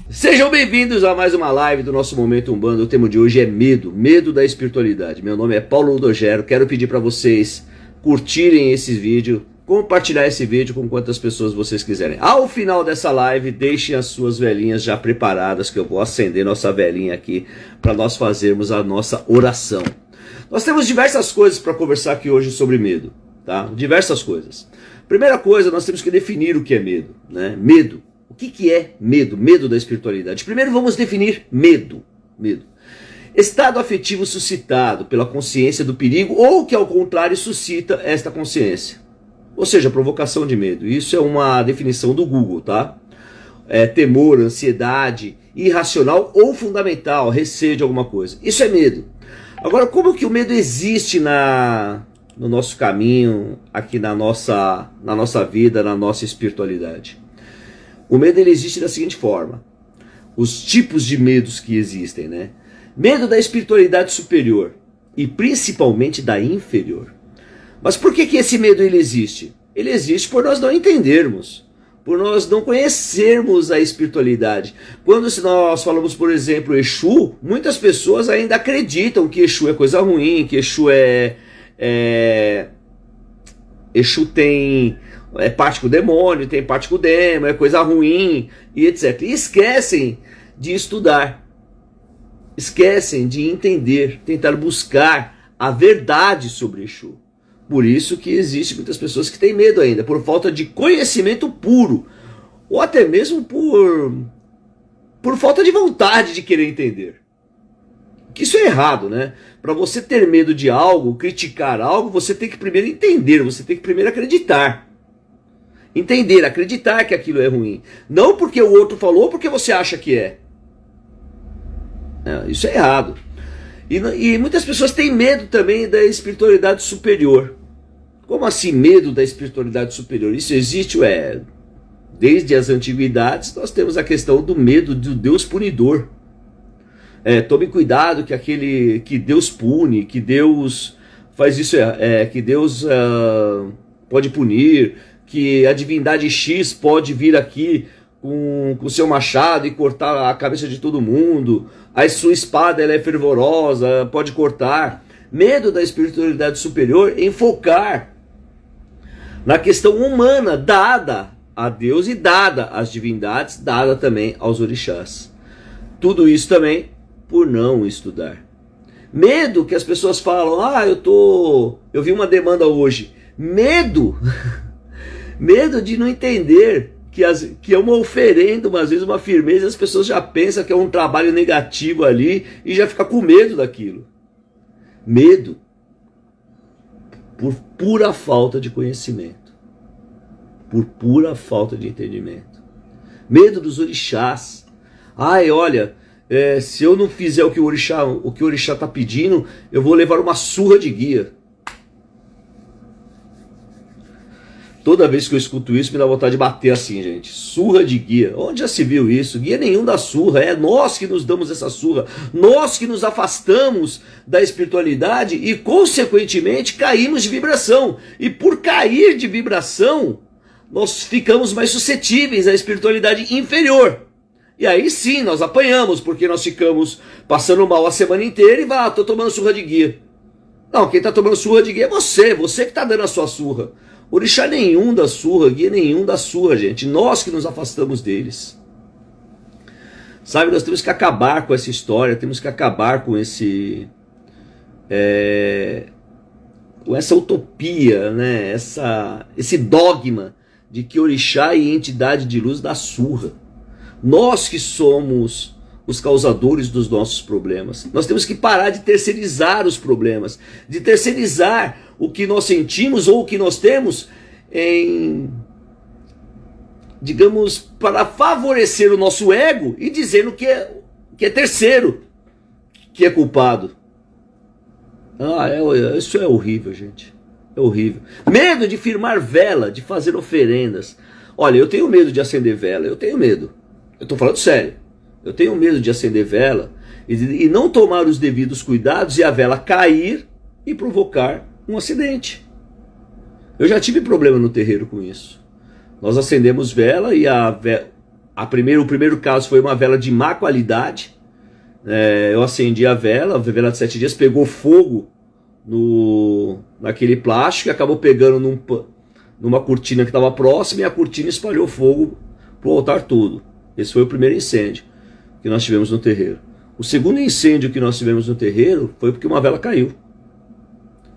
Sejam bem-vindos a mais uma live do nosso Momento Umbanda. O tema de hoje é medo, medo da espiritualidade. Meu nome é Paulo Ludogero, quero pedir para vocês curtirem esse vídeo, compartilhar esse vídeo com quantas pessoas vocês quiserem. Ao final dessa live, deixem as suas velhinhas já preparadas, que eu vou acender nossa velhinha aqui para nós fazermos a nossa oração. Nós temos diversas coisas para conversar aqui hoje sobre medo, tá? Diversas coisas. Primeira coisa, nós temos que definir o que é medo, né? Medo. O que é medo? Medo da espiritualidade. Primeiro vamos definir medo. Medo. Estado afetivo suscitado pela consciência do perigo ou que ao contrário suscita esta consciência. Ou seja, provocação de medo. Isso é uma definição do Google, tá? Temor, ansiedade, irracional ou fundamental, receio de alguma coisa. Isso é medo. Agora, como que o medo existe no nosso caminho, aqui na nossa vida, na nossa espiritualidade? O medo ele existe da seguinte forma. Os tipos de medos que existem, né? Medo da espiritualidade superior e principalmente da inferior. Mas por que esse medo ele existe? Ele existe por nós não entendermos, por nós não conhecermos a espiritualidade. Quando nós falamos, por exemplo, Exu, muitas pessoas ainda acreditam que Exu é coisa ruim, que Exu Exu é parte com o demônio, tem parte com o demo, é coisa ruim, e etc. E esquecem de estudar, esquecem de entender, tentar buscar a verdade sobre Exu. Por isso que existe muitas pessoas que têm medo ainda, por falta de conhecimento puro, ou até mesmo por falta de vontade de querer entender. Que isso é errado, né? Para você ter medo de algo, criticar algo, você tem que primeiro entender, você tem que primeiro acreditar. Entender, acreditar que aquilo é ruim. Não porque o outro falou, porque você acha que é. Isso é errado. E muitas pessoas têm medo também da espiritualidade superior. Como assim medo da espiritualidade superior? Isso existe, desde as antiguidades nós temos a questão do medo do Deus punidor. Tome cuidado que Deus pune, que Deus faz isso, que Deus pode punir, que a divindade X pode vir aqui com o seu machado e cortar a cabeça de todo mundo, a sua espada ela é fervorosa, pode cortar. Medo da espiritualidade superior em focar na questão humana dada a Deus e dada às divindades, dada também aos orixás. Tudo isso também por não estudar. Medo que as pessoas falam, eu vi uma demanda hoje. Medo medo de não entender que é uma oferenda, às vezes uma firmeza, as pessoas já pensam que é um trabalho negativo ali e já fica com medo daquilo. Medo por pura falta de conhecimento, por pura falta de entendimento. Medo dos orixás. Olha, se eu não fizer o que o orixá está pedindo, eu vou levar uma surra de guia. Toda vez que eu escuto isso, me dá vontade de bater assim, gente. Surra de guia. Onde já se viu isso? Guia nenhum dá surra. É nós que nos damos essa surra. Nós que nos afastamos da espiritualidade e, consequentemente, caímos de vibração. E por cair de vibração, nós ficamos mais suscetíveis à espiritualidade inferior. E aí sim, nós apanhamos, porque nós ficamos passando mal a semana inteira e tô tomando surra de guia. Não, quem tá tomando surra de guia é você que tá dando a sua surra. Orixá nenhum dá surra, guia nenhum dá surra, gente. Nós que nos afastamos deles. Sabe, nós temos que acabar com essa história, temos que acabar com com essa utopia, né? Esse dogma de que orixá e entidade de luz dá surra. Nós que somos os causadores dos nossos problemas. Nós temos que parar de terceirizar os problemas, de terceirizar o que nós sentimos ou o que nós temos digamos, para favorecer o nosso ego e dizendo que é terceiro, que é culpado. Isso é horrível, gente. É horrível. Medo de firmar vela, de fazer oferendas. Olha, eu tenho medo de acender vela, eu tenho medo. Eu tô falando sério. Eu tenho medo de acender vela e não tomar os devidos cuidados e a vela cair e provocar um acidente. Eu já tive problema no terreiro com isso. Nós acendemos vela e O primeiro caso foi uma vela de má qualidade. Eu acendi a vela de 7 dias, pegou fogo naquele plástico e acabou pegando numa cortina que estava próxima, e a cortina espalhou fogo para o altar todo. Esse foi o primeiro incêndio que nós tivemos no terreiro. O segundo incêndio que nós tivemos no terreiro foi porque uma vela caiu.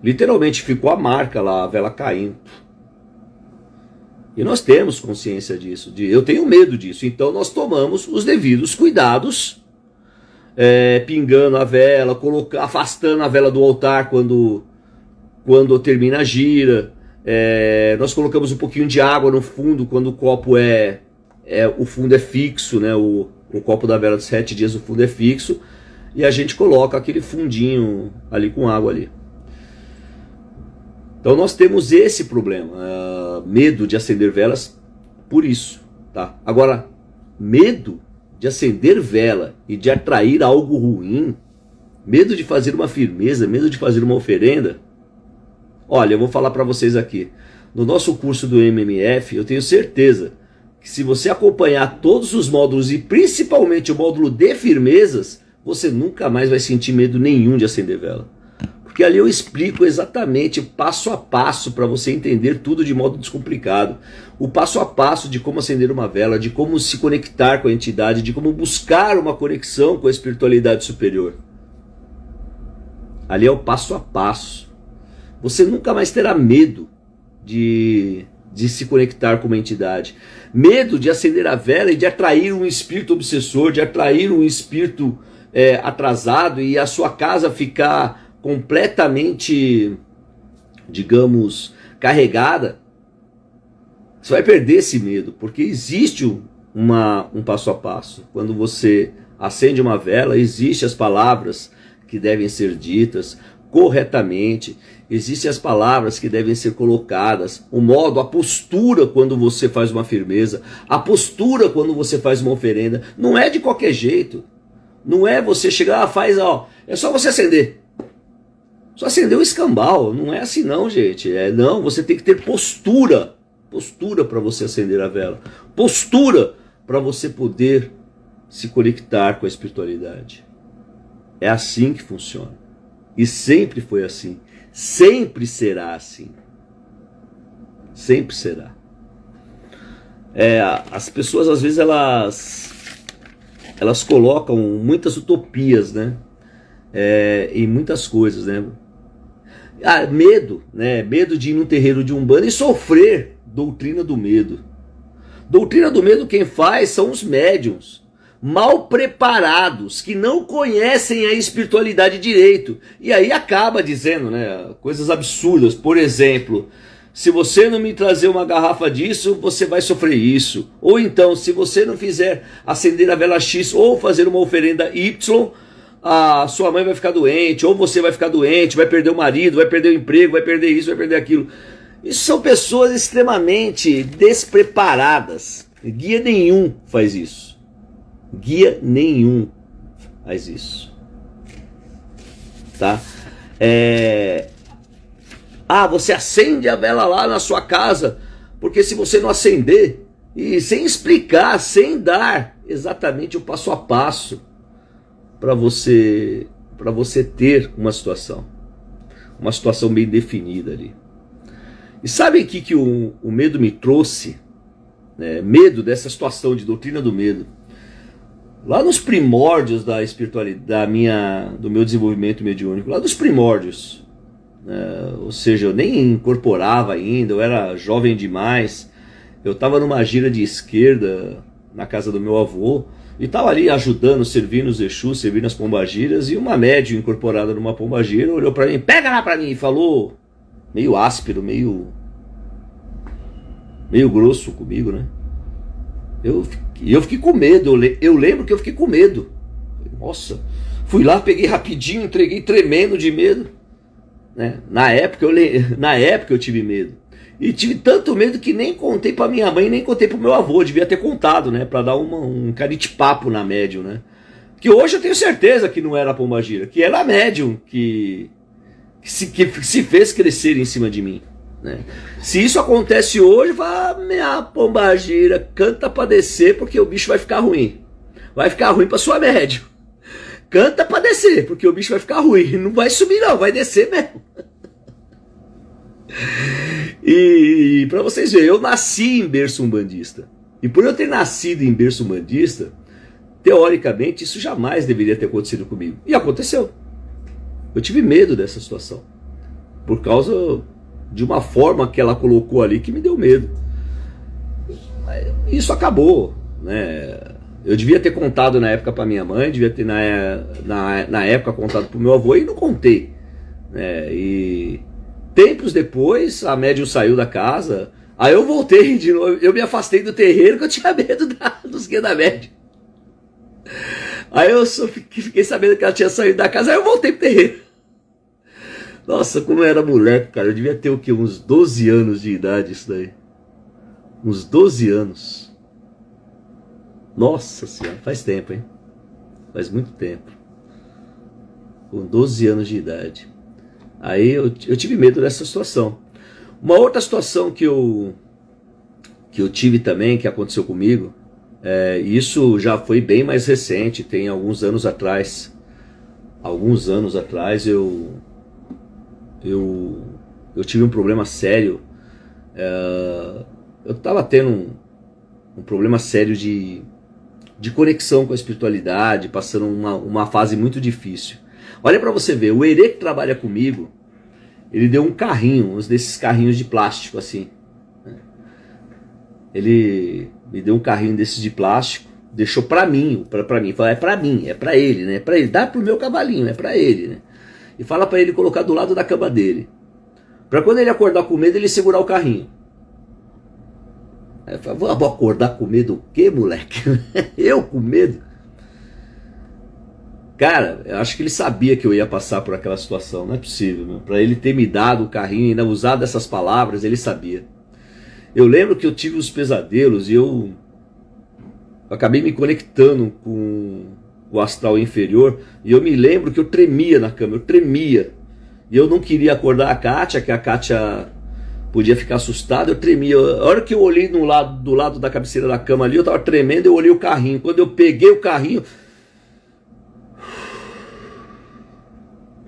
Literalmente ficou a marca lá, a vela caindo. E nós temos consciência disso, eu tenho medo disso, então nós tomamos os devidos cuidados, pingando a vela, afastando a vela do altar quando termina a gira, nós colocamos um pouquinho de água no fundo quando o copo o fundo é fixo, né? O copo da vela de 7 dias, o fundo é fixo, e a gente coloca aquele fundinho ali com água ali. Então nós temos esse problema, medo de acender velas por isso, tá? Agora, medo de acender vela e de atrair algo ruim, medo de fazer uma firmeza, medo de fazer uma oferenda. Olha, eu vou falar para vocês aqui, no nosso curso do MMF, eu tenho certeza que se você acompanhar todos os módulos e principalmente o módulo de firmezas, você nunca mais vai sentir medo nenhum de acender vela. Porque ali eu explico exatamente passo a passo para você entender tudo de modo descomplicado. O passo a passo de como acender uma vela, de como se conectar com a entidade, de como buscar uma conexão com a espiritualidade superior. Ali é o passo a passo. Você nunca mais terá medo de se conectar com uma entidade. Medo de acender a vela e de atrair um espírito obsessor, de atrair um espírito atrasado e a sua casa ficar completamente, digamos, carregada. Você vai perder esse medo, porque existe um passo a passo. Quando você acende uma vela, existem as palavras que devem ser ditas corretamente, existem as palavras que devem ser colocadas, o modo, a postura quando você faz uma firmeza, a postura quando você faz uma oferenda. Não é de qualquer jeito, não é você chegar, é só você acender. Só acender o escambau, não é assim não, gente. Não, você tem que ter postura. Postura para você acender a vela. Postura para você poder se conectar com a espiritualidade. É assim que funciona. E sempre foi assim. Sempre será assim. Sempre será. As pessoas às vezes elas colocam muitas utopias, né? Em muitas coisas, né? Medo, né? Medo de ir num terreiro de Umbanda e sofrer doutrina do medo. Doutrina do medo quem faz são os médiuns, mal preparados, que não conhecem a espiritualidade direito. E aí acaba dizendo, né, coisas absurdas. Por exemplo, se você não me trazer uma garrafa disso, você vai sofrer isso. Ou então, se você não fizer acender a vela X ou fazer uma oferenda Y, a sua mãe vai ficar doente, ou você vai ficar doente, vai perder o marido, vai perder o emprego, vai perder isso, vai perder aquilo. Isso são pessoas extremamente despreparadas. Guia nenhum faz isso. Guia nenhum faz isso. Tá? Você acende a vela lá na sua casa, porque se você não acender, e sem explicar, sem dar exatamente o passo a passo, para você ter uma situação bem definida ali. E sabe o que o medo me trouxe? Medo dessa situação de doutrina do medo. Lá nos primórdios da espiritualidade, do meu desenvolvimento mediúnico, lá dos primórdios, ou seja, eu nem incorporava ainda, eu era jovem demais, eu estava numa gira de esquerda na casa do meu avô, e estava ali ajudando, servindo os Exus, servindo as pombagiras, e uma médium incorporada numa pombagira olhou para mim, pega lá para mim, e falou, meio áspero, meio grosso comigo, né? Eu fiquei com medo, eu lembro que eu fiquei com medo. Nossa, fui lá, peguei rapidinho, entreguei tremendo de medo, né? Na época eu tive medo. E tive tanto medo que nem contei pra minha mãe, nem contei pro meu avô. Devia ter contado, né? Pra dar um carite-papo na médium, né? Que hoje eu tenho certeza que não era a pombagira, que era a médium que se fez crescer em cima de mim. né? Se isso acontece hoje, vá, minha pombagira, canta pra descer, porque o bicho vai ficar ruim. Vai ficar ruim pra sua média. Canta pra descer, porque o bicho vai ficar ruim. Não vai subir não, vai descer mesmo. E pra vocês verem, eu nasci em berço umbandista. E por eu ter nascido em berço umbandista, teoricamente isso jamais deveria ter acontecido comigo. E aconteceu. Eu tive medo dessa situação. Por causa de uma forma que ela colocou ali que me deu medo. Isso acabou, né? Eu devia ter contado na época para minha mãe, devia ter na época contado para o meu avô e não contei, né? E tempos depois a médium saiu da casa, aí eu voltei de novo, eu me afastei do terreiro que eu tinha medo dos guias da médium. Aí eu fiquei sabendo que ela tinha saído da casa, aí eu voltei pro terreiro. Nossa, como eu era moleque, cara, eu devia ter o quê? Uns 12 anos de idade isso daí. Uns 12 anos. Nossa senhora, faz tempo, hein? Faz muito tempo. Com 12 anos de idade. Aí eu tive medo dessa situação. Uma outra situação que eu tive também, que aconteceu comigo, isso já foi bem mais recente, tem alguns anos atrás. Alguns anos atrás eu tive um problema sério. Eu estava tendo um problema sério de conexão com a espiritualidade, passando uma fase muito difícil. Olha para você ver, o Herê que trabalha comigo, ele deu um carrinho, uns desses carrinhos de plástico assim. Ele me deu um carrinho desses de plástico, deixou para mim, falou, é para mim, é para ele, né? É para ele, dá pro meu cavalinho, é para ele, né? E fala para ele colocar do lado da cama dele, para quando ele acordar com medo ele segurar o carrinho. Aí eu falei, vou acordar com medo o quê, moleque? Eu com medo? Cara, eu acho que ele sabia que eu ia passar por aquela situação, não é possível, meu. Pra ele ter me dado o carrinho e ainda usado essas palavras, ele sabia. Eu lembro que eu tive os pesadelos e eu acabei me conectando com o astral inferior, e eu me lembro que eu tremia na cama, eu tremia. E eu não queria acordar a Kátia, que a Kátia podia ficar assustada, eu tremia. A hora que eu olhei do lado da cabeceira da cama ali, eu tava tremendo, eu olhei o carrinho. Quando eu peguei o carrinho,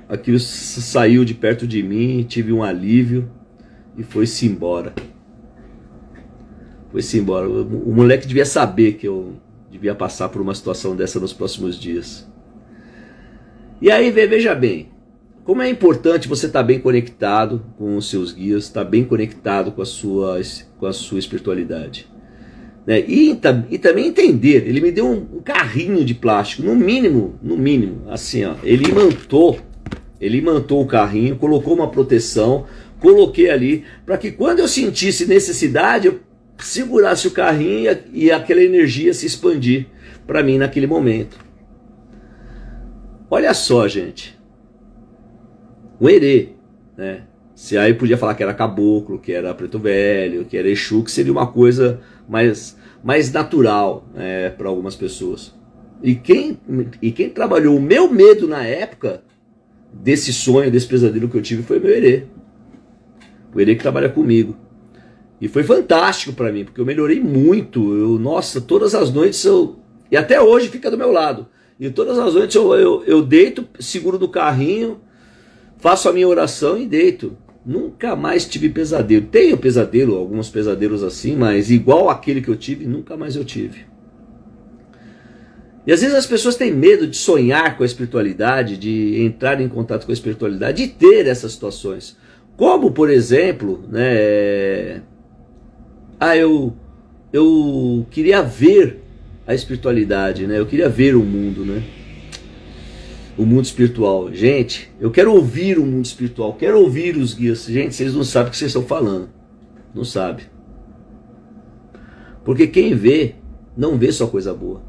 aquilo saiu de perto de mim, tive um alívio e foi-se embora. Foi-se embora. O moleque devia saber que eu devia passar por uma situação dessa nos próximos dias. E aí, veja bem, como é importante você estar bem conectado com os seus guias, estar bem conectado com a sua espiritualidade. Né? E também entender, ele me deu um carrinho de plástico, no mínimo, assim, ó, ele imantou o carrinho, colocou uma proteção, coloquei ali, para que quando eu sentisse necessidade, eu segurasse o carrinho e aquela energia se expandir para mim naquele momento. Olha só, gente. O Herê, né? Se aí podia falar que era caboclo, que era preto velho, que era Exu, que seria uma coisa mais natural, né, para algumas pessoas. E quem trabalhou o meu medo na época desse sonho, desse pesadelo que eu tive, foi o meu Herê. O Herê que trabalha comigo. E foi fantástico para mim, porque eu melhorei muito. Nossa, todas as noites e até hoje fica do meu lado. E todas as noites eu deito, seguro no carrinho, faço a minha oração e deito. Nunca mais tive pesadelo. Tenho pesadelo, alguns pesadelos assim, mas igual aquele que eu tive, nunca mais eu tive. E às vezes as pessoas têm medo de sonhar com a espiritualidade, de entrar em contato com a espiritualidade, de ter essas situações. Como, por exemplo, né, eu queria ver a espiritualidade, né? Eu queria ver o mundo, né? O mundo espiritual. Gente, eu quero ouvir o mundo espiritual, quero ouvir os guias. Gente, vocês não sabem o que vocês estão falando. Não sabe. Porque quem vê, não vê só coisa boa.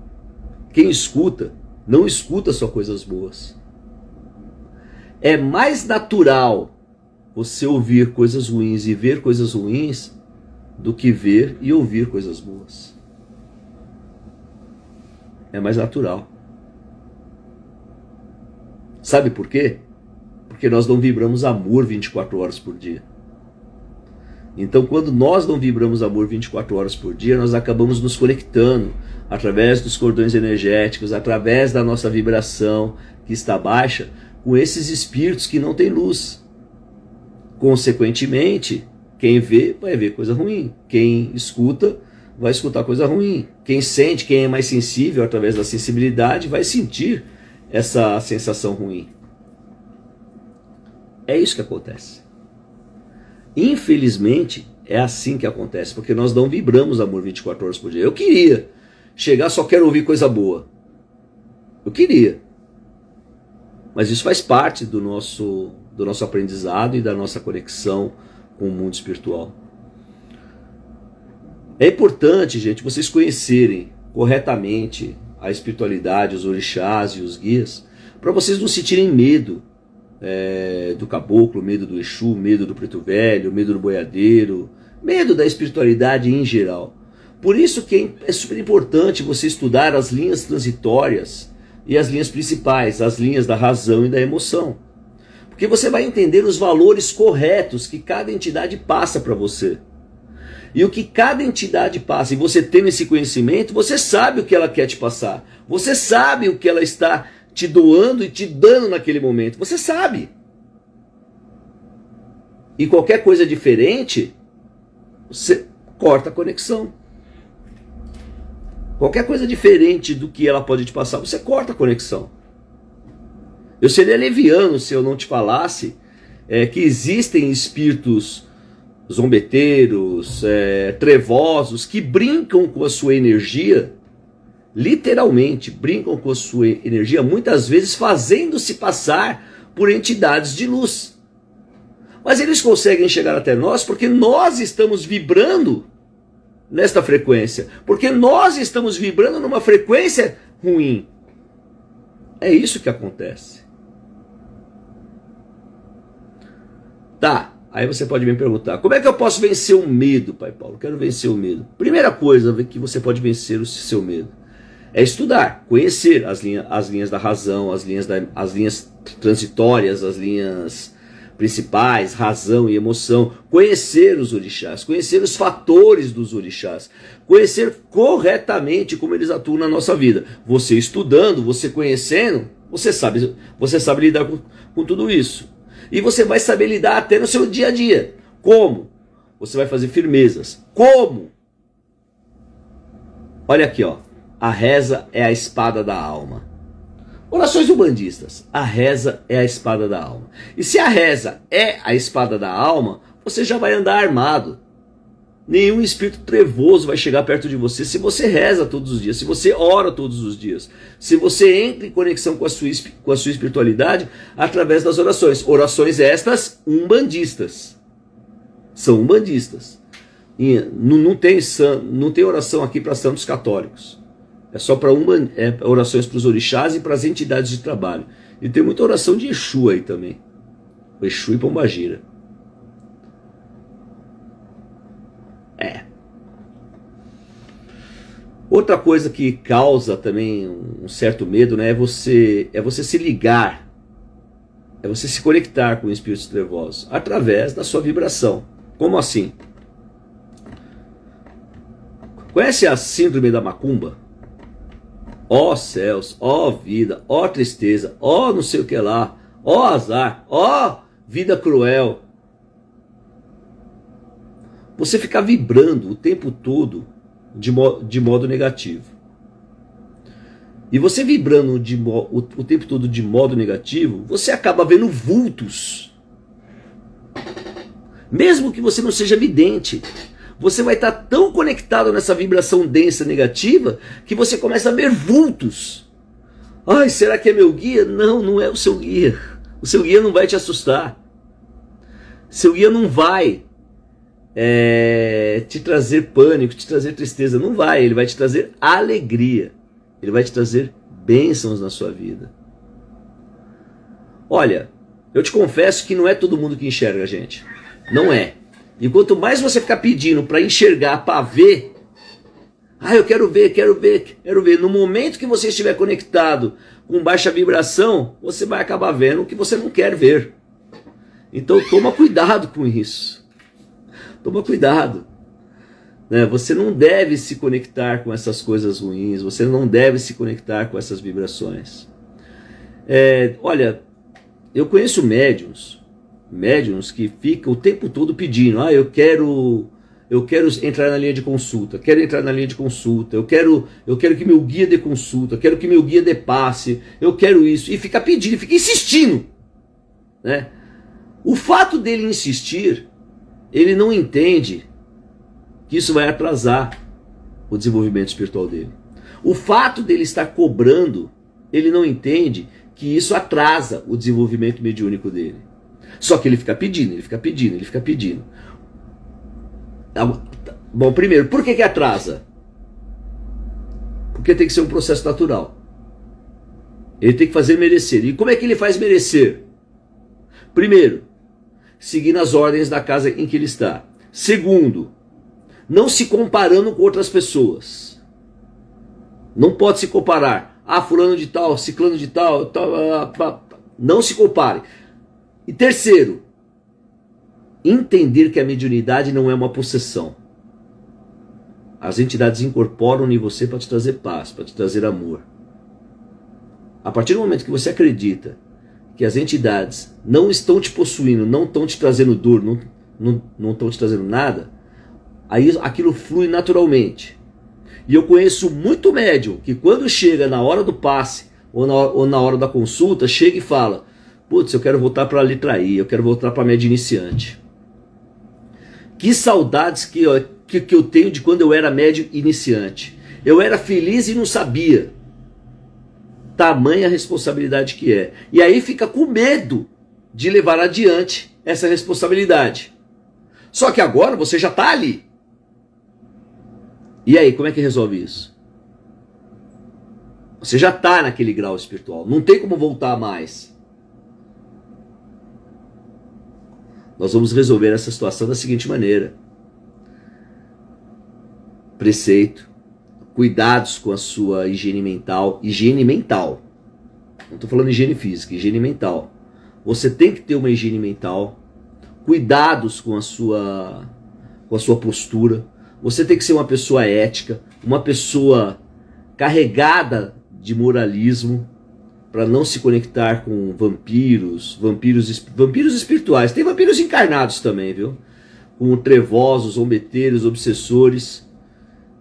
Quem escuta, não escuta só coisas boas. É mais natural você ouvir coisas ruins e ver coisas ruins do que ver e ouvir coisas boas. É mais natural. Sabe por quê? Porque nós não vibramos amor 24 horas por dia. Então, quando nós não vibramos amor 24 horas por dia, nós acabamos nos conectando através dos cordões energéticos, através da nossa vibração que está baixa, com esses espíritos que não têm luz. Consequentemente, quem vê vai ver coisa ruim, quem escuta vai escutar coisa ruim, quem sente, quem é mais sensível através da sensibilidade vai sentir essa sensação ruim. É isso que acontece. Infelizmente, é assim que acontece, porque nós não vibramos amor 24 horas por dia. Eu queria chegar, só quero ouvir coisa boa. Eu queria. Mas isso faz parte do nosso aprendizado e da nossa conexão com o mundo espiritual. É importante, gente, vocês conhecerem corretamente a espiritualidade, os orixás e os guias, para vocês não sentirem medo do caboclo, medo do Exu, medo do preto velho, medo do boiadeiro, medo da espiritualidade em geral. Por isso que é super importante você estudar as linhas transitórias e as linhas principais, as linhas da razão e da emoção. Porque você vai entender os valores corretos que cada entidade passa para você. E o que cada entidade passa, e você tendo esse conhecimento, você sabe o que ela quer te passar. Você sabe o que ela está te doando e te dando naquele momento. Você sabe. E qualquer coisa diferente, você corta a conexão. Qualquer coisa diferente do que ela pode te passar, você corta a conexão. Eu seria leviano se eu não te falasse que existem espíritos zombeteiros, trevosos, que brincam com a sua energia, literalmente brincam com a sua energia, muitas vezes fazendo-se passar por entidades de luz. Mas eles conseguem chegar até nós porque nós estamos vibrando nesta frequência, porque nós estamos vibrando numa frequência ruim. É isso que acontece. Tá, aí você pode me perguntar, como é que eu posso vencer o medo, Pai Paulo? Quero vencer o medo. Primeira coisa que você pode vencer o seu medo é estudar, conhecer as linhas da razão, as linhas transitórias, as linhas principais, razão e emoção, conhecer os orixás, conhecer os fatores dos orixás, conhecer corretamente como eles atuam na nossa vida. Você estudando, você conhecendo, você sabe lidar com tudo isso. E você vai saber lidar até no seu dia a dia. Como? Você vai fazer firmezas. Como? Olha aqui, ó. A reza é a espada da alma. Orações umbandistas. A reza é a espada da alma. E se a reza é a espada da alma, você já vai andar armado. Nenhum espírito trevoso vai chegar perto de você se você reza todos os dias, se você ora todos os dias, se você entra em conexão com a sua espiritualidade através das orações. Orações estas umbandistas. São umbandistas. E não tem oração aqui para santos católicos. É só para orações para os orixás e para as entidades de trabalho. E tem muita oração de Exu aí também. Exu e Pombagira. Outra coisa que causa também um certo medo, né, é você se ligar, é você se conectar com espíritos trevosos através da sua vibração. Como assim? Conhece a síndrome da macumba? Ó céus, ó vida, ó tristeza, ó não sei o que lá, ó azar, ó vida cruel. Você fica vibrando o tempo todo de modo negativo. E você vibrando o tempo todo de modo negativo, você acaba vendo vultos. Mesmo que você não seja vidente, você vai estar tão conectado nessa vibração densa negativa que você começa a ver vultos. Ai, será que é meu guia? Não, não é o seu guia. O seu guia não vai te assustar. Seu guia não vai te trazer pânico, te trazer tristeza. Não vai, ele vai te trazer alegria. Ele vai te trazer bênçãos na sua vida. Olha, eu te confesso que não é todo mundo que enxerga a gente. Não é. E quanto mais você ficar pedindo para enxergar, para ver, eu quero ver, quero ver, quero ver. No momento que você estiver conectado com baixa vibração, você vai acabar vendo o que você não quer ver. Então toma cuidado com isso. Toma cuidado. Né? Você não deve se conectar com essas coisas ruins, você não deve se conectar com essas vibrações. Olha, eu conheço médiuns que ficam o tempo todo pedindo, eu quero entrar na linha de consulta, eu quero que meu guia dê consulta, eu quero que meu guia dê passe, eu quero isso, e fica pedindo, fica insistindo, né? O fato dele insistir, ele não entende que isso vai atrasar o desenvolvimento espiritual dele. O fato dele estar cobrando, ele não entende que isso atrasa o desenvolvimento mediúnico dele. Só que ele fica pedindo. Bom, primeiro, por que atrasa? Porque tem que ser um processo natural. Ele tem que fazer merecer. E como é que ele faz merecer? Primeiro, seguindo as ordens da casa em que ele está. Segundo, não se comparando com outras pessoas. Não pode se comparar. Fulano de tal, ciclano de tal. Não se compare. E terceiro, entender que a mediunidade não é uma possessão. As entidades incorporam em você para te trazer paz, para te trazer amor. A partir do momento que você acredita que as entidades não estão te possuindo, não estão te trazendo dor, não estão te trazendo nada, aí aquilo flui naturalmente. E eu conheço muito médium que quando chega na hora do passe ou na hora da consulta, chega e fala: putz, eu quero voltar para a letra I, eu quero voltar para a média iniciante. Que saudades que eu tenho de quando eu era médio iniciante. Eu era feliz e não sabia. Tamanha responsabilidade que é. E aí fica com medo de levar adiante essa responsabilidade. Só que agora você já está ali. E aí, como é que resolve isso? Você já está naquele grau espiritual. Não tem como voltar mais. Nós vamos resolver essa situação da seguinte maneira. Preceito. Cuidados com a sua higiene mental. Higiene mental. Não estou falando higiene física, higiene mental. Você tem que ter uma higiene mental. Cuidados com a sua postura. Você tem que ser uma pessoa ética, uma pessoa carregada de moralismo, para não se conectar com vampiros espirituais. Tem vampiros encarnados também, viu? Com trevosos, zombeteiros, obsessores.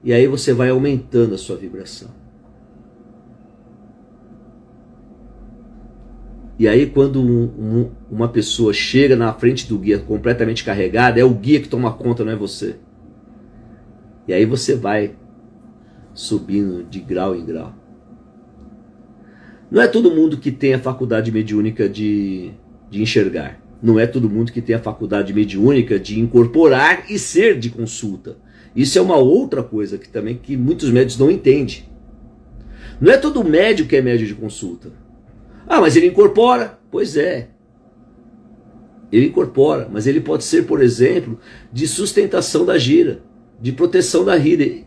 E aí você vai aumentando a sua vibração. E aí quando uma pessoa chega na frente do guia completamente carregada, é o guia que toma conta, não é você. E aí você vai subindo de grau em grau. Não é todo mundo que tem a faculdade mediúnica de enxergar. Não é todo mundo que tem a faculdade mediúnica de incorporar e ser de consulta. Isso é uma outra coisa que muitos médios não entendem. Não é todo médio que é médio de consulta. Mas ele incorpora? Pois é. Ele incorpora, mas ele pode ser, por exemplo, de sustentação da gira, de proteção da gira.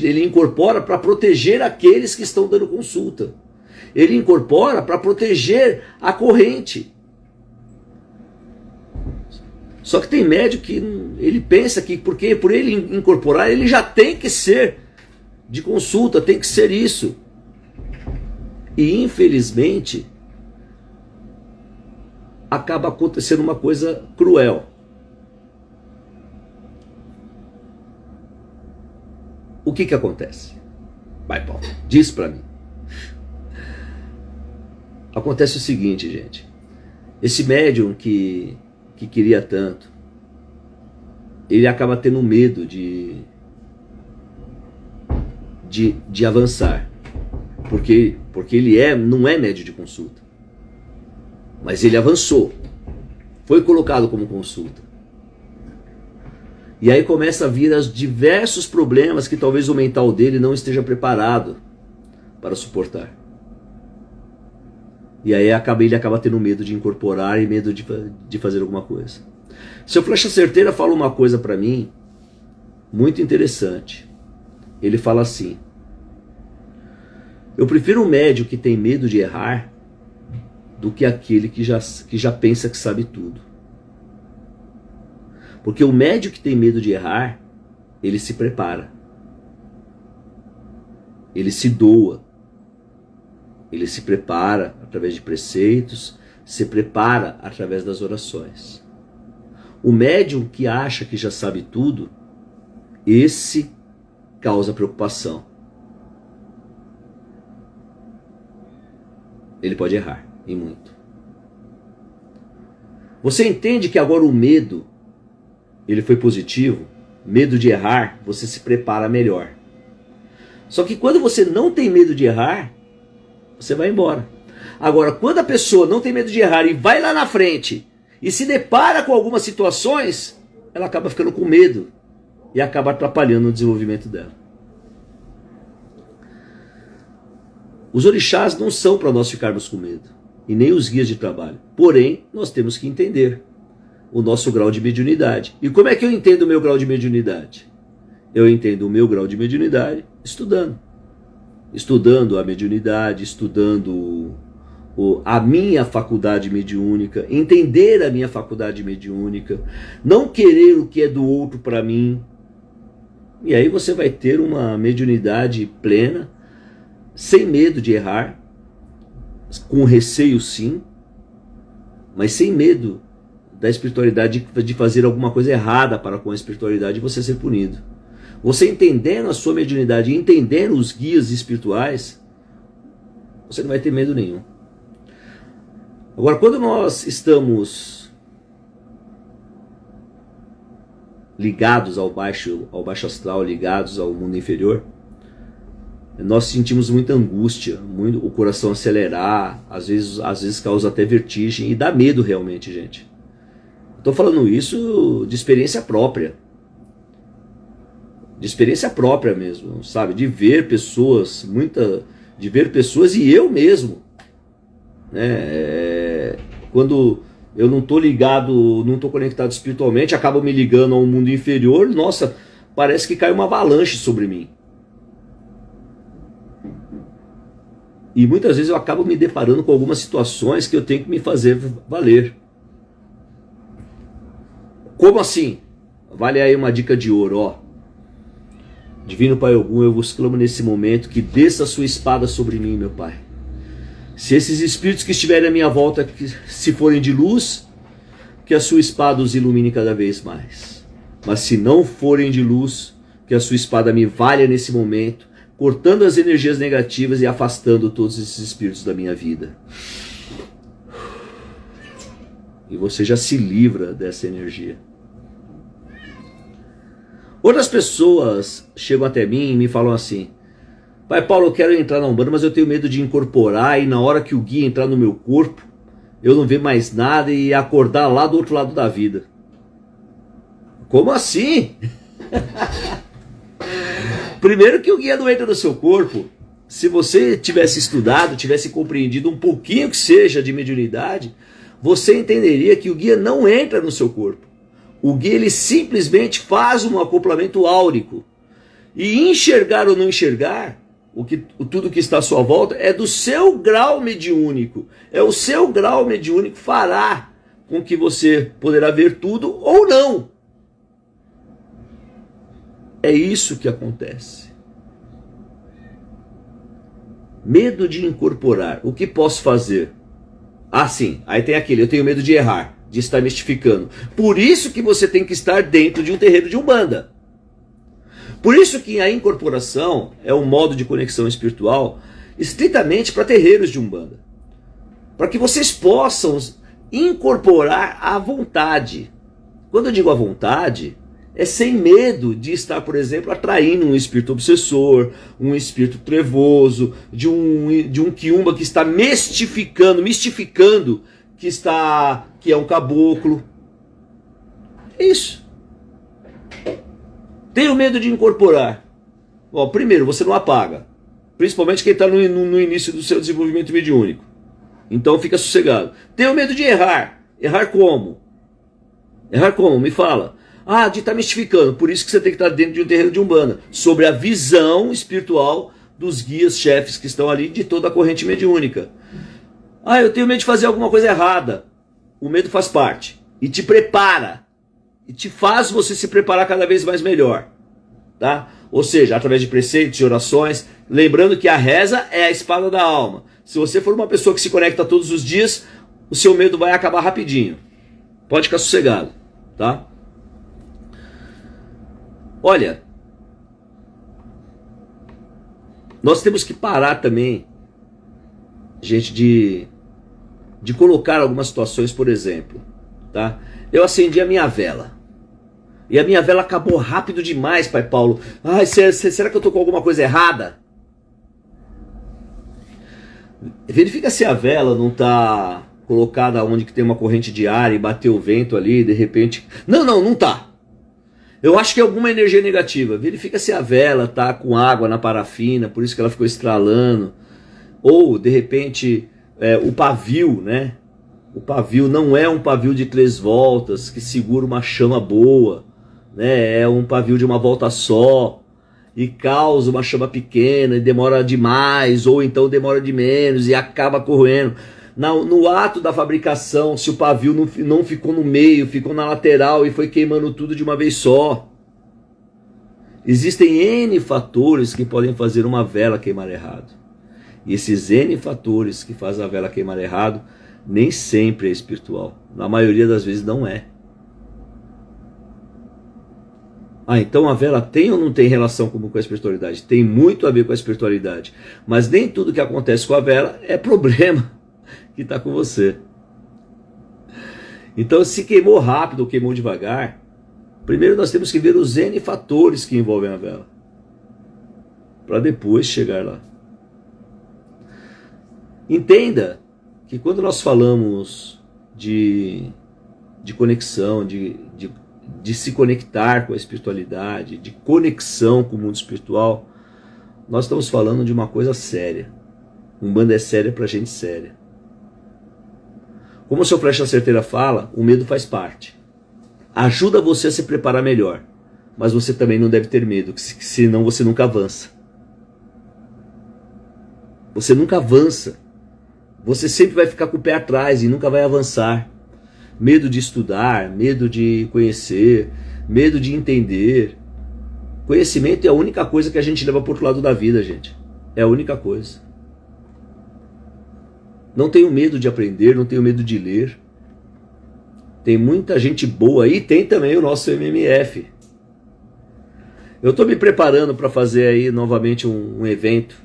Ele incorpora para proteger aqueles que estão dando consulta. Ele incorpora para proteger a corrente. Só que tem médium que ele pensa que porque por ele incorporar, ele já tem que ser de consulta, tem que ser isso. E infelizmente acaba acontecendo uma coisa cruel. O que acontece? Vai, Paulo, diz pra mim. Acontece o seguinte, gente. Esse médium que queria tanto, ele acaba tendo medo de avançar. Porque ele não é médium de consulta. Mas ele avançou. Foi colocado como consulta. E aí começa a vir os diversos problemas que talvez o mental dele não esteja preparado para suportar. E aí ele acaba tendo medo de incorporar e medo de fazer alguma coisa. Seu Flecha Certeira fala uma coisa para mim muito interessante. Ele fala assim: eu prefiro um médium que tem medo de errar do que aquele que já pensa que sabe tudo. Porque o médium que tem medo de errar, ele se prepara. Ele se doa. Ele se prepara através de preceitos, se prepara através das orações. O médium que acha que já sabe tudo, esse causa preocupação. Ele pode errar, e muito. Você entende que agora o medo, ele foi positivo? Medo de errar, você se prepara melhor. Só que quando você não tem medo de errar, você vai embora. Agora, quando a pessoa não tem medo de errar e vai lá na frente e se depara com algumas situações, ela acaba ficando com medo e acaba atrapalhando o desenvolvimento dela. Os orixás não são para nós ficarmos com medo, e nem os guias de trabalho. Porém, nós temos que entender o nosso grau de mediunidade. E como é que eu entendo o meu grau de mediunidade? Eu entendo o meu grau de mediunidade estudando. Estudando a mediunidade, estudando a minha faculdade mediúnica, entender a minha faculdade mediúnica, não querer o que é do outro para mim. E aí você vai ter uma mediunidade plena, sem medo de errar, com receio sim, mas sem medo da espiritualidade, de fazer alguma coisa errada para com a espiritualidade e você ser punido. Você entendendo a sua mediunidade, entendendo os guias espirituais, você não vai ter medo nenhum. Agora, quando nós estamos ligados ao baixo astral, ligados ao mundo inferior, nós sentimos muita angústia, o coração acelerar, às vezes causa até vertigem e dá medo realmente, gente. Estou falando isso de experiência própria. De experiência própria mesmo, sabe? De ver pessoas, e eu mesmo. Quando eu não estou ligado, não estou conectado espiritualmente, acabo me ligando a um mundo inferior, nossa, parece que cai uma avalanche sobre mim. E muitas vezes eu acabo me deparando com algumas situações que eu tenho que me fazer valer. Como assim? Vale aí uma dica de ouro, ó. Divino Pai Ogum, eu vos clamo nesse momento que desça a sua espada sobre mim, meu Pai. Se esses espíritos que estiverem à minha volta, que se forem de luz, que a sua espada os ilumine cada vez mais. Mas se não forem de luz, que a sua espada me valha nesse momento, cortando as energias negativas e afastando todos esses espíritos da minha vida. E você já se livra dessa energia. Outras pessoas chegam até mim e me falam assim: Pai Paulo, eu quero entrar na Umbanda, mas eu tenho medo de incorporar, e na hora que o guia entrar no meu corpo, eu não ver mais nada e acordar lá do outro lado da vida. Como assim? Primeiro que o guia não entra no seu corpo. Se você tivesse estudado, tivesse compreendido um pouquinho que seja de mediunidade, você entenderia que o guia não entra no seu corpo. O guia, ele simplesmente faz um acoplamento áurico. E enxergar ou não enxergar, tudo que está à sua volta, é do seu grau mediúnico. É o seu grau mediúnico fará com que você poderá ver tudo ou não. É isso que acontece. Medo de incorporar. O que posso fazer? Ah, sim. Aí tem aquele, eu tenho medo de errar, de estar mistificando. Por isso que você tem que estar dentro de um terreiro de Umbanda. Por isso que a incorporação é um modo de conexão espiritual estritamente para terreiros de Umbanda. Para que vocês possam incorporar à vontade. Quando eu digo à vontade, é sem medo de estar, por exemplo, atraindo um espírito obsessor, um espírito trevoso, de um quiumba que está mistificando, que é um caboclo. É isso. Tenho medo de incorporar. Bom, primeiro, você não apaga. Principalmente quem está no início do seu desenvolvimento mediúnico. Então fica sossegado. Tenho medo de errar. Errar como? Errar como? Me fala. Ah, de estar mistificando. Por isso que você tem que estar dentro de um terreiro de Umbanda. Sobre a visão espiritual dos guias chefes que estão ali, de toda a corrente mediúnica. Ah, eu tenho medo de fazer alguma coisa errada. O medo faz parte. E te prepara. e te faz você se preparar cada vez mais melhor, tá? Ou seja, através de preceitos, de orações, lembrando que a reza é a espada da alma. Se você for uma pessoa que se conecta todos os dias, o seu medo vai acabar rapidinho. Pode ficar sossegado, tá? Olha, nós temos que parar também, gente, de colocar algumas situações, por exemplo, tá? Eu acendi a minha vela. E a minha vela acabou rápido demais, Pai Paulo. Ai, será que eu tô com alguma coisa errada? Verifica se a vela não tá colocada onde que tem uma corrente de ar e bateu o vento ali, e de repente... Não tá. Eu acho que é alguma energia negativa. Verifica se a vela tá com água na parafina, por isso que ela ficou estralando. Ou, de repente, o pavio, né? O pavio não é um pavio de 3 voltas que segura uma chama boa, né? É um pavio de uma volta só e causa uma chama pequena e demora demais, ou então demora de menos e acaba corroendo. No ato da fabricação, se o pavio não ficou no meio, ficou na lateral e foi queimando tudo de uma vez só. Existem N fatores que podem fazer uma vela queimar errado. E esses N fatores que fazem a vela queimar errado nem sempre é espiritual. Na maioria das vezes não é. Ah, então a vela tem ou não tem relação com a espiritualidade? Tem muito a ver com a espiritualidade. Mas nem tudo que acontece com a vela é problema que está com você. Então, se queimou rápido ou queimou devagar, primeiro nós temos que ver os N fatores que envolvem a vela, para depois chegar lá. Entenda que quando nós falamos de conexão, de se conectar com a espiritualidade, de conexão com o mundo espiritual, nós estamos falando de uma coisa séria. Umbanda é séria para gente séria. Como o seu Flecha Certeira fala, o medo faz parte. Ajuda você a se preparar melhor, mas você também não deve ter medo, senão você nunca avança. Você nunca avança. Você sempre vai ficar com o pé atrás e nunca vai avançar. Medo de estudar, medo de conhecer, medo de entender. Conhecimento é a única coisa que a gente leva para o outro lado da vida, gente. É a única coisa. Não tenho medo de aprender, não tenho medo de ler. Tem muita gente boa aí, tem também o nosso MMF. Eu estou me preparando para fazer aí novamente um evento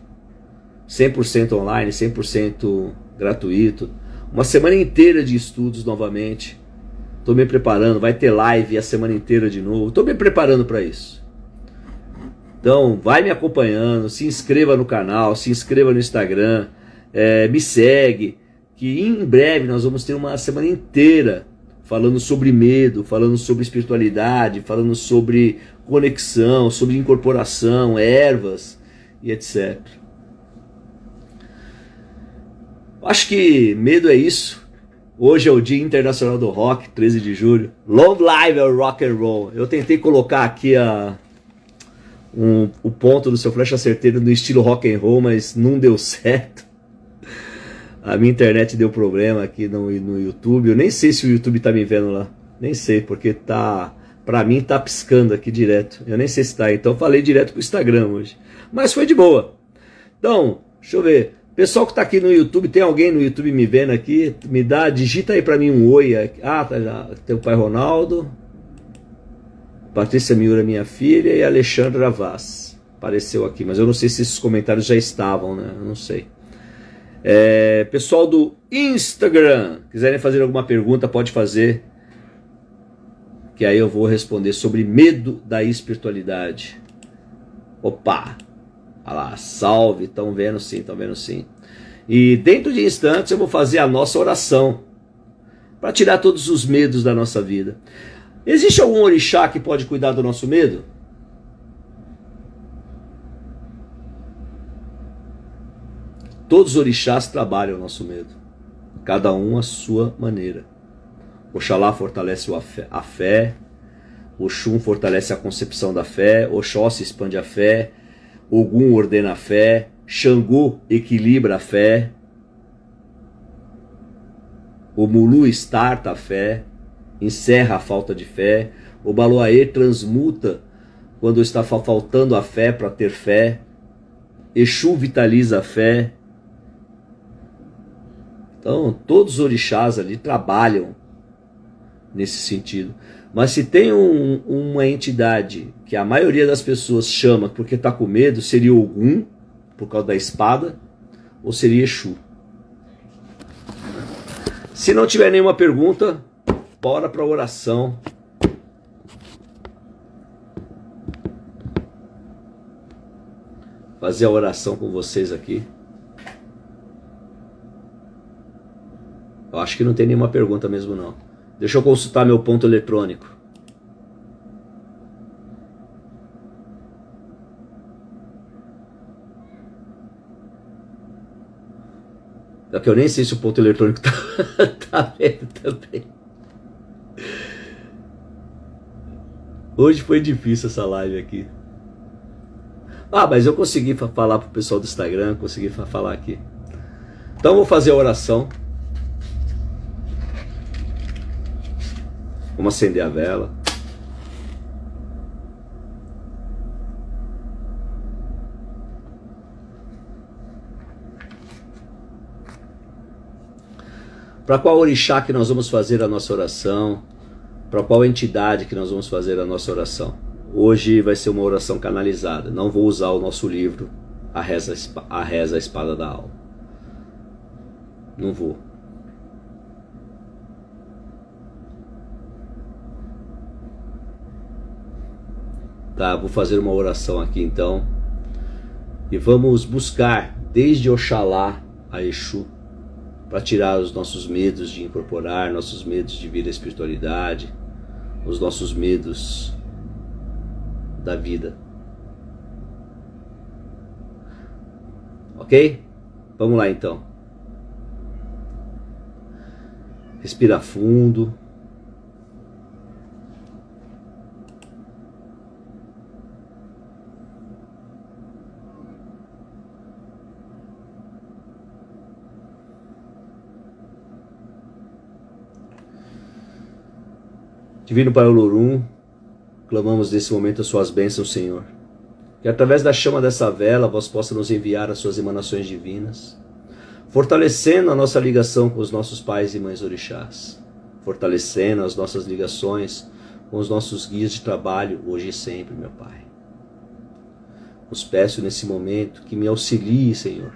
100% online, 100% gratuito. Uma semana inteira de estudos novamente. Estou me preparando, vai ter live a semana inteira de novo. Estou me preparando para isso. Então, vai me acompanhando, se inscreva no canal, se inscreva no Instagram, me segue, que em breve nós vamos ter uma semana inteira falando sobre medo, falando sobre espiritualidade, falando sobre conexão, sobre incorporação, ervas e etc. Acho que medo é isso. Hoje é o Dia Internacional do Rock, 13 de julho. Long live ao rock and roll. Eu tentei colocar aqui o ponto do seu Flecha Certeira no estilo rock and roll, mas não deu certo. A minha internet deu problema aqui no YouTube. Eu nem sei se o YouTube tá me vendo lá. Nem sei, porque pra mim tá piscando aqui direto. Eu nem sei se tá, então eu falei direto pro Instagram hoje. Mas foi de boa. Então, deixa eu ver. Pessoal que tá aqui no YouTube, tem alguém no YouTube me vendo aqui? Digita aí pra mim um oi. Ah, tá já. Tem o pai Ronaldo, Patrícia Miura, minha filha, e Alexandra Vaz. Apareceu aqui, mas eu não sei se esses comentários já estavam, né? Eu não sei. Pessoal do Instagram, quiserem fazer alguma pergunta, pode fazer, que aí eu vou responder sobre medo da espiritualidade. Opa! Olha lá, salve, estão vendo sim, estão vendo sim. E dentro de instantes eu vou fazer a nossa oração para tirar todos os medos da nossa vida. Existe algum orixá que pode cuidar do nosso medo? Todos os orixás trabalham o nosso medo, cada um à sua maneira. Oxalá fortalece a fé, Oxum fortalece a concepção da fé, Oxóssi expande a fé, Ogum ordena a fé, Xangô equilibra a fé, o Mulu estarta a fé, encerra a falta de fé, O Baloaê transmuta quando está faltando a fé para ter fé. Exu vitaliza a fé. Então, todos os orixás ali trabalham nesse sentido. Mas se tem uma entidade que a maioria das pessoas chama porque está com medo, seria Ogum, por causa da espada, ou seria Exu. Se não tiver nenhuma pergunta, bora para a oração. Fazer a oração com vocês aqui. Eu acho que não tem nenhuma pergunta mesmo não. Deixa eu consultar meu ponto eletrônico. É que eu nem sei se o ponto eletrônico tá vendo também. Hoje foi difícil essa live aqui. Ah, mas eu consegui falar pro pessoal do Instagram, consegui falar aqui. Então vou fazer a oração. Vamos acender a vela. Para qual orixá que nós vamos fazer a nossa oração? Para qual entidade que nós vamos fazer a nossa oração? Hoje vai ser uma oração canalizada. Não vou usar o nosso livro, a reza, a espada da alma. Não vou. Tá, vou fazer uma oração aqui então. E vamos buscar desde Oxalá a Exu, para tirar os nossos medos de incorporar, nossos medos de vir à espiritualidade, os nossos medos da vida. Ok? Vamos lá então. Respira fundo. Divino Pai Olorum, clamamos nesse momento as suas bênçãos, Senhor. Que através da chama dessa vela, vós possa nos enviar as suas emanações divinas, fortalecendo a nossa ligação com os nossos pais e mães orixás, fortalecendo as nossas ligações com os nossos guias de trabalho, hoje e sempre, meu Pai. Os peço nesse momento que me auxilie, Senhor,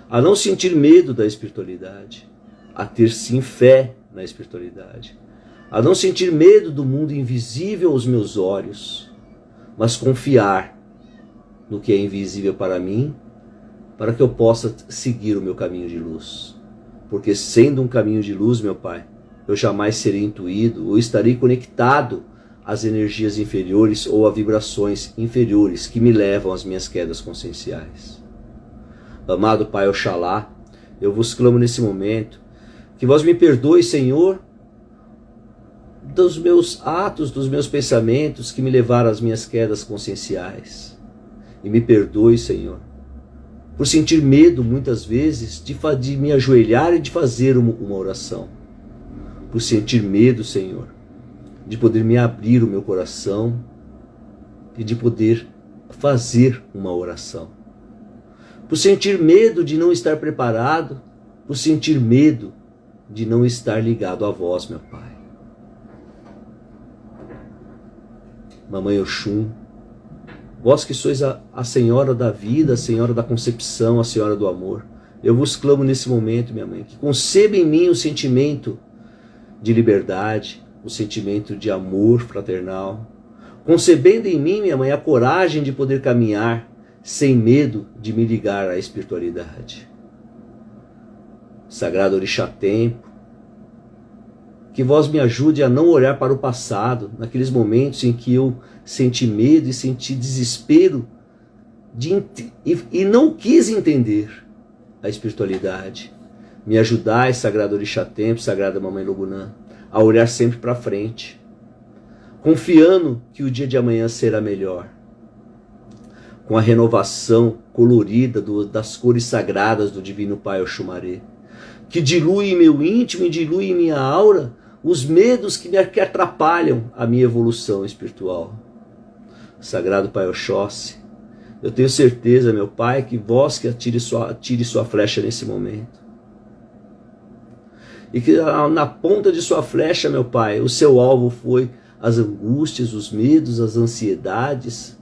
a não sentir medo da espiritualidade, a ter sim fé na espiritualidade, a não sentir medo do mundo invisível aos meus olhos, mas confiar no que é invisível para mim, para que eu possa seguir o meu caminho de luz. Porque sendo um caminho de luz, meu Pai, eu jamais serei intuído ou estarei conectado às energias inferiores ou a vibrações inferiores que me levam às minhas quedas conscienciais. Amado Pai Oxalá, eu vos clamo nesse momento que vós me perdoe, Senhor, dos meus atos, dos meus pensamentos que me levaram às minhas quedas conscienciais. E me perdoe, Senhor, por sentir medo muitas vezes de me ajoelhar e de fazer uma oração. Por sentir medo, Senhor, de poder me abrir o meu coração e de poder fazer uma oração. Por sentir medo de não estar preparado, por sentir medo de não estar ligado a vós, meu Pai. Mamãe Oxum, vós que sois a Senhora da vida, a Senhora da concepção, a Senhora do amor, eu vos clamo nesse momento, minha mãe, que conceba em mim o sentimento de liberdade, o sentimento de amor fraternal, concebendo em mim, minha mãe, a coragem de poder caminhar sem medo de me ligar à espiritualidade. Sagrado Orixá Tempo, que vós me ajude a não olhar para o passado, naqueles momentos em que eu senti medo e senti desespero e não quis entender a espiritualidade. Me ajudai, Sagrado Orixá Tempo, Sagrada Mamãe Logunã, a olhar sempre para frente, confiando que o dia de amanhã será melhor, com a renovação colorida das cores sagradas do Divino Pai Oxumaré, que dilui em meu íntimo e dilui em minha aura os medos que atrapalham a minha evolução espiritual. Sagrado Pai Oxóssi, eu tenho certeza, meu Pai, que vós que atire sua flecha nesse momento. E que na ponta de sua flecha, meu Pai, o seu alvo foi as angústias, os medos, as ansiedades,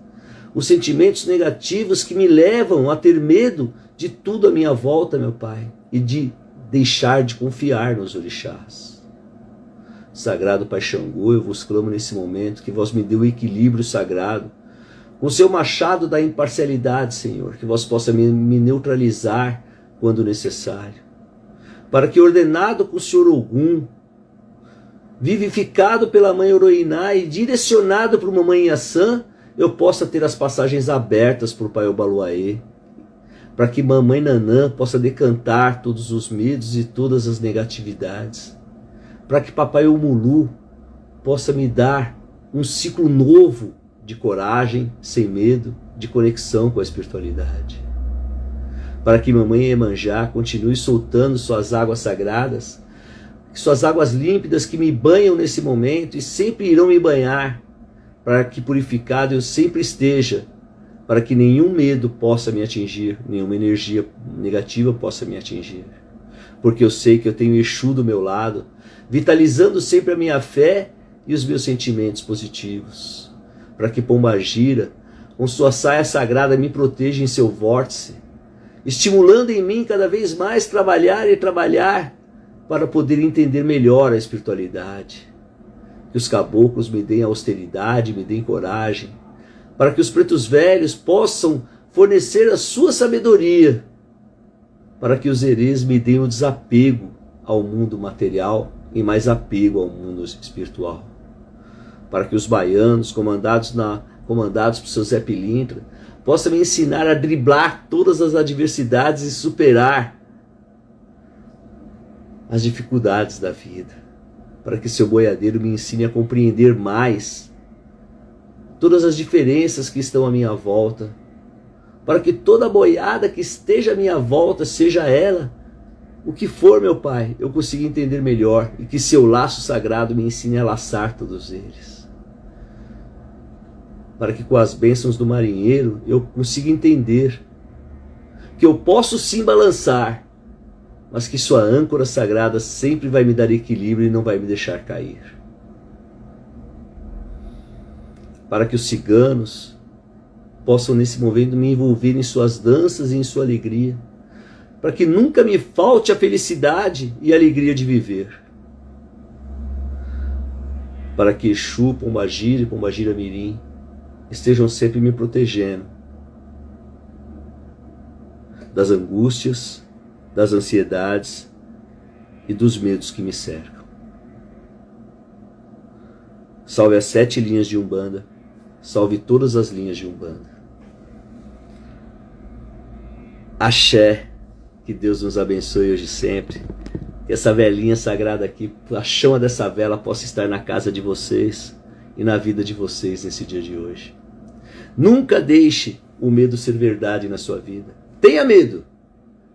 os sentimentos negativos que me levam a ter medo de tudo à minha volta, meu Pai, e de deixar de confiar nos orixás. Sagrado Pai Xangô, eu vos clamo nesse momento que vós me dê o equilíbrio sagrado, com o seu machado da imparcialidade, Senhor, que vós possa me neutralizar quando necessário, para que, ordenado com o Senhor Ogum, vivificado pela Mãe Oroiná e direcionado por uma Mãe Iaçã, eu possa ter as passagens abertas por Pai Obaluaê, para que Mamãe Nanã possa decantar todos os medos e todas as negatividades, para que Papai Omulu possa me dar um ciclo novo de coragem, sem medo, de conexão com a espiritualidade, para que Mamãe Iemanjá continue soltando suas águas sagradas, suas águas límpidas que me banham nesse momento e sempre irão me banhar, para que purificado eu sempre esteja, para que nenhum medo possa me atingir, nenhuma energia negativa possa me atingir, porque eu sei que eu tenho Exu do meu lado, vitalizando sempre a minha fé e os meus sentimentos positivos, para que Pombagira, com sua saia sagrada, me proteja em seu vórtice, estimulando em mim cada vez mais trabalhar e trabalhar, para poder entender melhor a espiritualidade. Que os caboclos me deem austeridade, me deem coragem, para que os pretos velhos possam fornecer a sua sabedoria, para que os herês me deem o desapego ao mundo material e mais apego ao mundo espiritual, para que os baianos, comandados por seu Zé Pilintra, possam me ensinar a driblar todas as adversidades e superar as dificuldades da vida, para que seu boiadeiro me ensine a compreender mais todas as diferenças que estão à minha volta, para que toda boiada que esteja à minha volta, seja ela o que for, meu Pai, eu consiga entender melhor, e que seu laço sagrado me ensine a laçar todos eles, para que com as bênçãos do marinheiro eu consiga entender que eu posso sim balançar, mas que sua âncora sagrada sempre vai me dar equilíbrio e não vai me deixar cair. Para que os ciganos possam nesse momento me envolver em suas danças e em sua alegria, para que nunca me falte a felicidade e a alegria de viver. Para que Exu, Pombagira e Pombagira Mirim estejam sempre me protegendo das angústias, das ansiedades e dos medos que me cercam. Salve as 7 linhas de Umbanda, salve todas as linhas de Umbanda. Axé, que Deus nos abençoe hoje e sempre, que essa velinha sagrada aqui, a chama dessa vela possa estar na casa de vocês e na vida de vocês nesse dia de hoje. Nunca deixe o medo ser verdade na sua vida. Tenha medo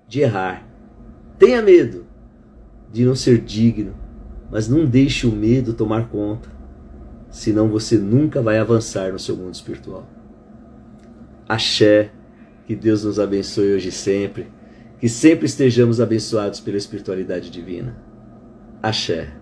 de errar, tenha medo de não ser digno, mas não deixe o medo tomar conta, senão você nunca vai avançar no seu mundo espiritual. Axé, que Deus nos abençoe hoje e sempre, que sempre estejamos abençoados pela espiritualidade divina. Axé.